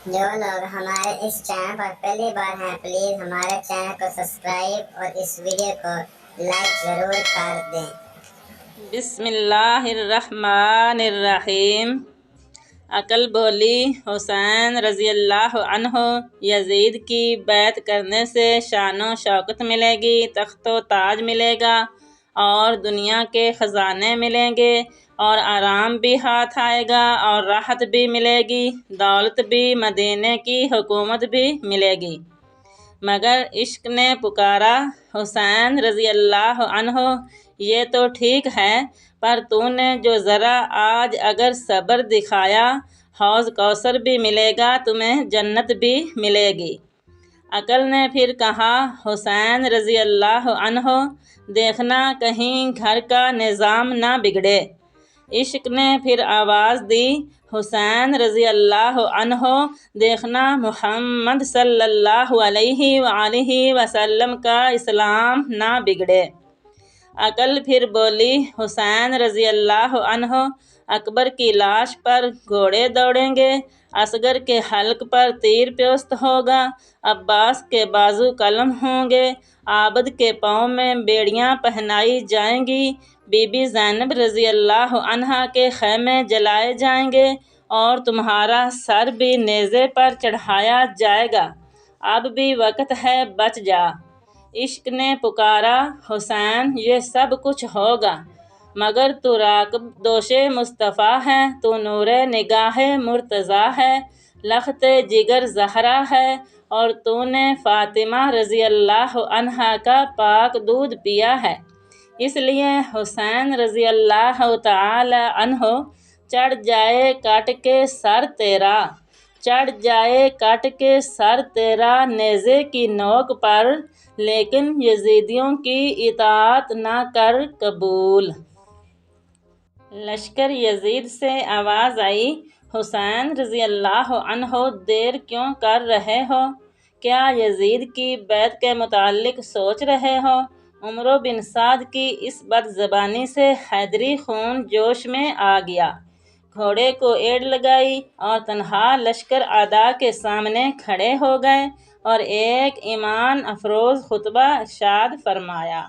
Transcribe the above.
جو لوگ ہمارے اس چینل پر پہلی بار ہیں پلیز ہمارے چینل کو سبسکرائب اور اس ویڈیو کو لائک ضرور کر دیں۔ بسم اللہ الرحمن الرحیم۔ عقل بولی حسین رضی اللہ عنہ یزید کی بیعت کرنے سے شان و شوکت ملے گی، تخت و تاج ملے گا اور دنیا کے خزانے ملیں گے اور آرام بھی ہاتھ آئے گا اور راحت بھی ملے گی، دولت بھی، مدینے کی حکومت بھی ملے گی۔ مگر عشق نے پکارا، حسین رضی اللہ عنہ یہ تو ٹھیک ہے، پر تو نے جو ذرا آج اگر صبر دکھایا، حوض کوثر بھی ملے گا تمہیں، جنت بھی ملے گی۔ عقل نے پھر کہا، حسین رضی اللہ عنہ دیکھنا کہیں گھر کا نظام نہ بگڑے۔ عشق نے پھر آواز دی، حسین رضی اللہ عنہ دیکھنا محمد صلی اللہ علیہ وآلہ وسلم کا اسلام نہ بگڑے۔ عقل پھر بولی، حسین رضی اللہ عنہ اکبر کی لاش پر گھوڑے دوڑیں گے، اصغر کے حلق پر تیر پیوست ہوگا، عباس کے بازو قلم ہوں گے، عابد کے پاؤں میں بیڑیاں پہنائی جائیں گی، بی بی زینب رضی اللہ عنہا کے خیمے جلائے جائیں گے اور تمہارا سر بھی نیزے پر چڑھایا جائے گا، اب بھی وقت ہے بچ جا۔ عشق نے پکارا، حسین یہ سب کچھ ہوگا، مگر تو راکب دوش مصطفیٰ ہے، تو نور نگاہ مرتضیٰ ہے، لخت جگر زہرا ہے اور تو نے فاطمہ رضی اللہ عنہا کا پاک دودھ پیا ہے، اس لیے حسین رضی اللہ تعالی عنہ چڑھ جائے کٹ کے سر تیرا، چڑھ جائے کٹ کے سر تیرا نیزے کی نوک پر، لیکن یزیدیوں کی اطاعت نہ کر قبول۔ لشکر یزید سے آواز آئی، حسین رضی اللہ عنہ دیر کیوں کر رہے ہو؟ کیا یزید کی بیعت کے متعلق سوچ رہے ہو؟ عمرو بن سعد کی اس بد زبانی سے حیدری خون جوش میں آ گیا، گھوڑے کو ایڑ لگائی اور تنہا لشکر اعداء کے سامنے کھڑے ہو گئے اور ایک ایمان افروز خطبہ ارشاد فرمایا۔